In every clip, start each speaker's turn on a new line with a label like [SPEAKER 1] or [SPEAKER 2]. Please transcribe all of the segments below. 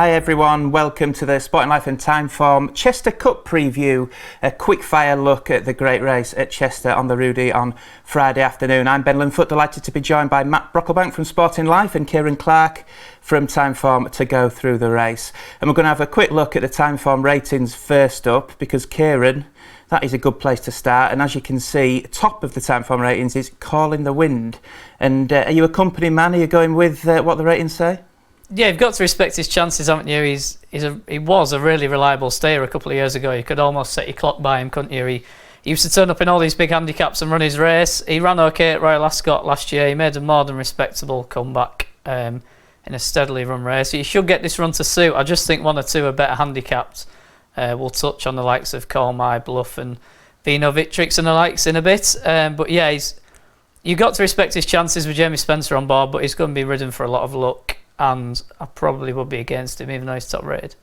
[SPEAKER 1] Hi everyone, welcome to the Sporting Life and Timeform Chester Cup preview. A quick fire look at the great race at Chester on the Rudy on Friday afternoon. I'm Ben Linfoot, delighted to be joined by Matt Brocklebank from Sporting Life and Kieran Clark from Timeform to go through the race. And we're going to have a quick look at the Timeform ratings first up, because Kieran, that is a good place to start. And as you can see, top of the Timeform ratings is Calling the Wind. And are you a company man? Are you going with what the ratings say?
[SPEAKER 2] Yeah, you've got to respect his chances, haven't you? He was a really reliable stayer a couple of years ago. You could almost set your clock by him, couldn't you? He used to turn up in all these big handicaps and run his race. He ran okay at Royal Ascot last year. He made a more than respectable comeback in a steadily run race. He should get this run to suit. I just think one or two are better handicapped. We'll touch on the likes of Call My Bluff and Vino Victrix and the likes in a bit. But yeah, you've got to respect his chances with Jamie Spencer on board, but he's going to be ridden for a lot of luck. And I probably would be against him, even though he's top rated.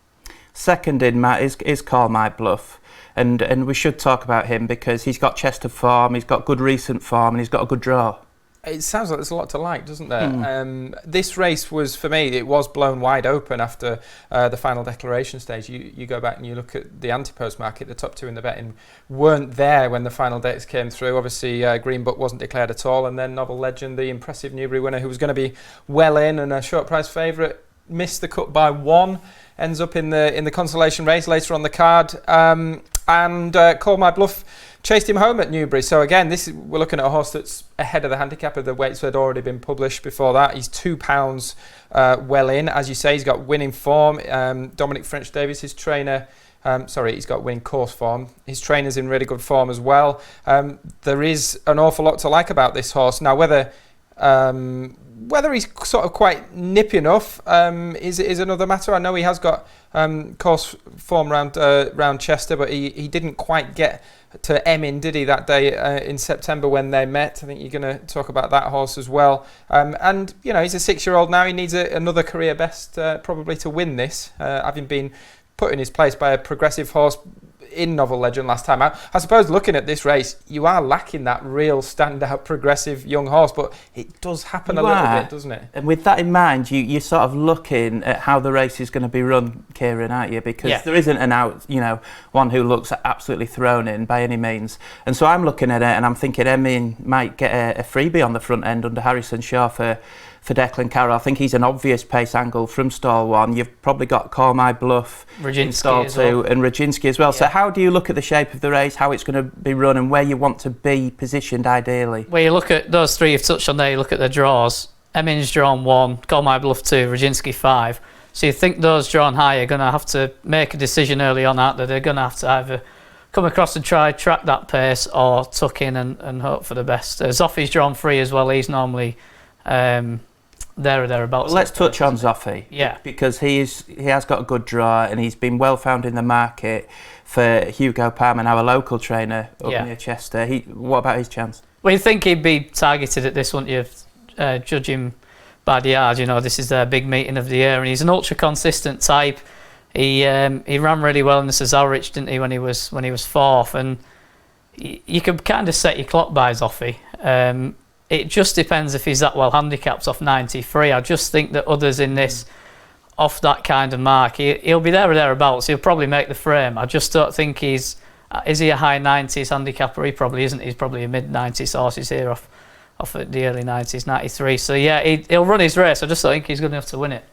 [SPEAKER 1] Second in, Matt, is Call My Bluff. And we should talk about him because he's got Chester form, he's got good recent form, and he's got a good draw.
[SPEAKER 3] It sounds like there's a lot to like, doesn't there? This race was, for me, it was blown wide open after the final declaration stage. You go back and you look at the anti-post market, the top two in the betting weren't there when the final dates came through. Obviously, Green Book wasn't declared at all, and then Novel Legend, the impressive Newbury winner, who was going to be well in and a short price favourite, missed the cut by one, ends up in the consolation race later on the card, and Call My Bluff chased him home at Newbury. So again, we're looking at a horse that's ahead of the handicap of the weights that had already been published before that. He's £2 well in, as you say. He's got winning form. Dominic French Davis, his trainer. He's got winning course form. His trainer's in really good form as well. There is an awful lot to like about this horse. Now, whether he's sort of quite nippy enough is another matter. I know he has got course form round Chester, but he didn't quite get to Emin, did he, that day in September when they met? I think you're going to talk about that horse as well. And, you know, he's a 6-year-old now. He needs another career best probably to win this, having been put in his place by a progressive horse in Novel Legend last time out. I suppose looking at this race, you are lacking that real standout progressive young horse, but it does happen a little bit, doesn't it?
[SPEAKER 1] And with that in mind, you're sort of looking at how the race is going to be run, Kieran, aren't you? Because there isn't one who looks absolutely thrown in by any means. And so I'm looking at it and I'm thinking Emin might get a freebie on the front end under Harrison Shaw for Declan Carroll. I think he's an obvious pace angle from stall one. You've probably got Call My Bluff in stall two and Rajinsky as well. Yeah. So how do you look at the shape of the race, how it's going to be run and where you want to be positioned ideally?
[SPEAKER 2] Well, you look at those three you've touched on there, you look at the draws. Emin's drawn 1, Call My Bluff 2, Rajinsky 5. So you think those drawn high are going to have to make a decision early on, aren't they? They're going to have to either come across and try track that pace or tuck in and hope for the best. Zoffy's drawn 3 as well. He's normally there or thereabouts.
[SPEAKER 1] Well, let's touch on Zoffy.
[SPEAKER 2] Yeah.
[SPEAKER 1] Because he has got a good draw and he's been well found in the market for Hugo Palmer, our local trainer up near Chester. What about his chance?
[SPEAKER 2] Well, you'd think he'd be targeted at this, wouldn't you? Judging by the yard, this is their big meeting of the year, and he's an ultra consistent type. He ran really well in the Cesarewitch, didn't he, when he was fourth, and you could kind of set your clock by Zoffy. It just depends if he's that well handicapped off 93. I just think that others in this, off that kind of mark, he'll be there or thereabouts. He'll probably make the frame. I just don't think is he a high 90s handicapper? He probably isn't. He's probably a mid 90s horse. He's here off at the early 90s, 93. So yeah, he'll run his race. I just don't think he's good enough to win it.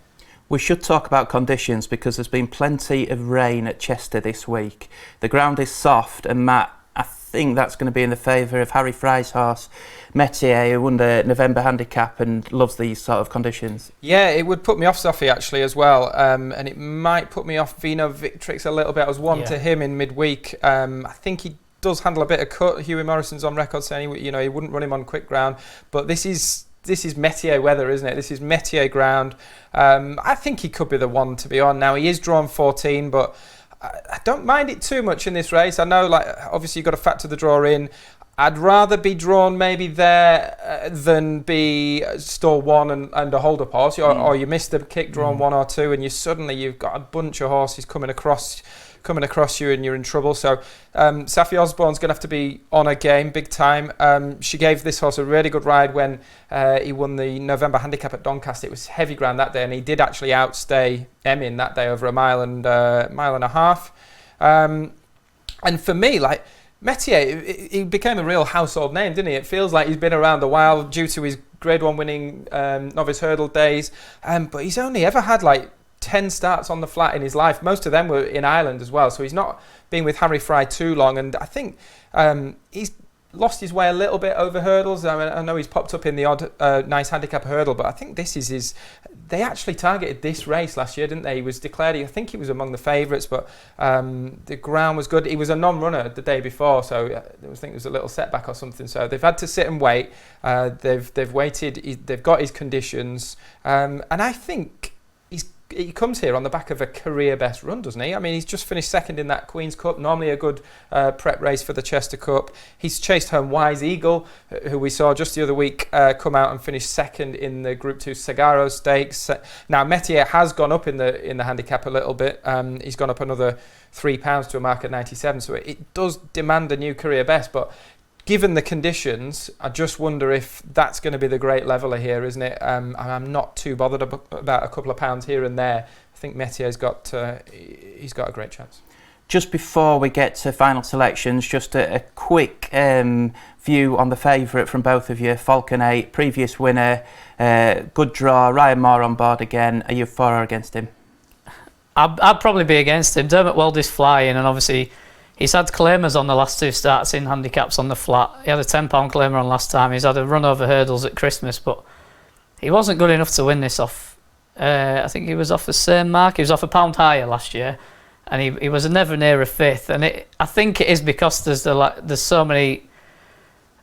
[SPEAKER 1] We should talk about conditions because there's been plenty of rain at Chester this week. The ground is soft, and Matt, I think that's going to be in the favour of Harry Fry's horse Metier, who won the November handicap and loves these sort of conditions.
[SPEAKER 3] Yeah, it would put me off Zoffy actually as well, and it might put me off Vino Victrix a little bit. I was one to him in midweek. I think he does handle a bit of cut. Hughie Morrison's on record saying he wouldn't run him on quick ground, but this is Metier weather, isn't it? This is Metier ground. I think he could be the one to be on. Now, he is drawn 14, but I don't mind it too much in this race. I know, obviously you've got to factor the draw in. I'd rather be drawn maybe there than be stall 1 and a hold-up horse, or you miss the kick drawn 1 or 2, and you've got a bunch of horses coming across you and you're in trouble. So Safi Osborne's going to have to be on her game big time. She gave this horse a really good ride when he won the November handicap at Doncaster. It was heavy ground that day, and he did actually outstay Emin that day over a mile and a half. And for me, like, Metier, he became a real household name, didn't he? It feels like he's been around a while due to his Grade 1 winning novice hurdle days, but he's only ever had like 10 starts on the flat in his life. Most of them were in Ireland as well, so he's not been with Harry Fry too long, and I think he's lost his way a little bit over hurdles. I mean, I know he's popped up in the odd nice handicap hurdle, but I think this is his... They actually targeted this race last year, didn't they? He was declared, I think he was among the favourites, but the ground was good. He was a non-runner the day before, so I think there was a little setback or something. So they've had to sit and wait. They've waited. They've got his conditions, and I think he comes here on the back of a career best run, doesn't he? I mean, he's just finished second in that Queen's Cup, normally a good prep race for the Chester Cup. He's chased home Wise Eagle, who we saw just the other week come out and finish second in the Group 2 Sagaro Stakes. Now, Metier has gone up in the handicap a little bit. He's gone up another £3 to a mark at 97, so it does demand a new career best, but given the conditions, I just wonder if that's going to be the great leveller here, isn't it? I'm not too bothered about a couple of pounds here and there. I think Metier's got he's got a great chance.
[SPEAKER 1] Just before we get to final selections, just a quick view on the favourite from both of you. Falcon 8, previous winner, good draw. Ryan Moore on board again. Are you for or against him?
[SPEAKER 2] I'd probably be against him. Dermot Waldy's flying, and obviously he's had claimers on the last 2 starts in handicaps on the flat. He had a £10 claimer on last time. He's had a run over hurdles at Christmas, but he wasn't good enough to win this off. I think he was off the same mark. He was off a pound higher last year, and he was never near a 5th. And I think it is because there's so many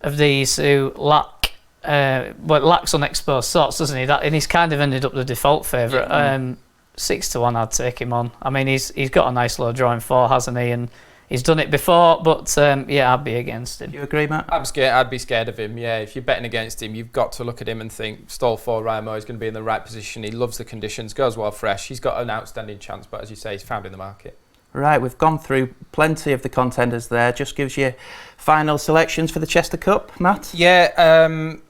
[SPEAKER 2] of these who lacks unexposed sorts, doesn't he? And he's kind of ended up the default favourite.
[SPEAKER 3] Yeah.
[SPEAKER 2] 6 to 1, I'd take him on. I mean, he's got a nice low drawing 4, hasn't he? And he's done it before, but yeah, I'd be against him.
[SPEAKER 1] Do you agree, Matt?
[SPEAKER 3] I'd be scared of him, yeah. If you're betting against him, you've got to look at him and think, stall 4, Ryan Moore is going to be in the right position. He loves the conditions, goes well fresh. He's got an outstanding chance, but as you say, he's found in the market.
[SPEAKER 1] Right, we've gone through plenty of the contenders there. Just gives you final selections for the Chester Cup, Matt?
[SPEAKER 3] Yeah,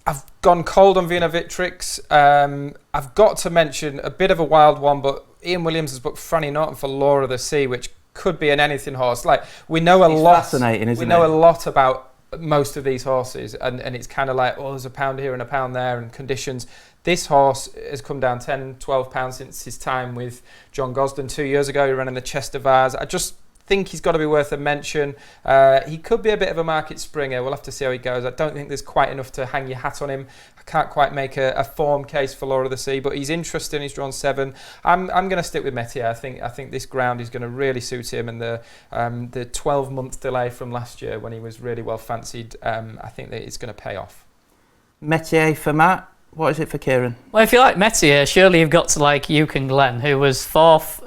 [SPEAKER 3] I've gone cold on Vino Victrix. I've got to mention a bit of a wild one, but Ian Williams has booked Franny Norton for Law of the Sea, which could be an anything horse. Like, we know a lot.
[SPEAKER 1] Fascinating, isn't it?
[SPEAKER 3] We know a lot about most of these horses, and it's kind of like, oh, there's a pound here and a pound there, and conditions. This horse has come down 10, 12 pounds since his time with John Gosden 2 years ago. He ran in the Chester Vase. I just think he's got to be worth a mention. He could be a bit of a market springer. We'll have to see how he goes. I don't think there's quite enough to hang your hat on him. I can't quite make a form case for Law of the Sea, but he's interesting. He's drawn 7. I'm going to stick with Metier. I think this ground is going to really suit him, and the 12-month delay from last year when he was really well fancied, I think that it's going to pay off.
[SPEAKER 1] Metier for Matt. What is it for Kieran?
[SPEAKER 2] Well, if you like Metier, surely you've got to like Yukon Glen, who was 4th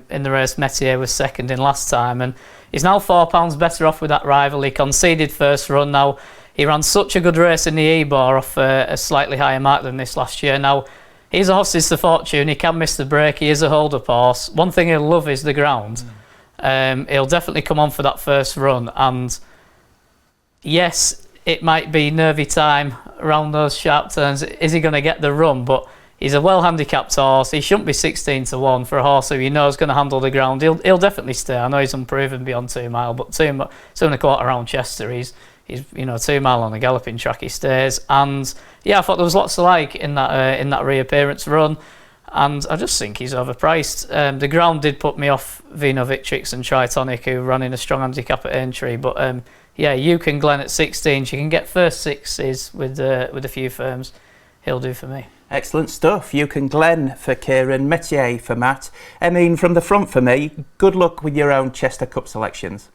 [SPEAKER 2] in the race. Metier was 2nd in last time, and he's now £4 better off with that rival. He conceded first run. Now, he ran such a good race in the Ebor off a slightly higher mark than this last year. Now, he's a horse is the fortune. He can miss the break. He is a hold-up horse. One thing he'll love is the ground. He'll definitely come on for that first run, and yes, it might be nervy time around those sharp turns. Is he going to get the run? But he's a well-handicapped horse. He shouldn't be 16 to 1 for a horse who you know is going to handle the ground. He'll definitely stay. I know he's unproven beyond 2 mile, but 2.25 around Chester, he's 2 mile on the galloping track. He stays. And yeah, I thought there was lots to like in that reappearance run. And I just think he's overpriced. The ground did put me off Vino Victrix and Tritonic, who ran in a strong handicap at Aintree, but yeah, Yukon Glen at 16. She can get first 6s with a few firms. He'll do for me.
[SPEAKER 1] Excellent stuff. Yukon Glen for Kieran, Metier for Matt. I mean, from the front for me, good luck with your own Chester Cup selections.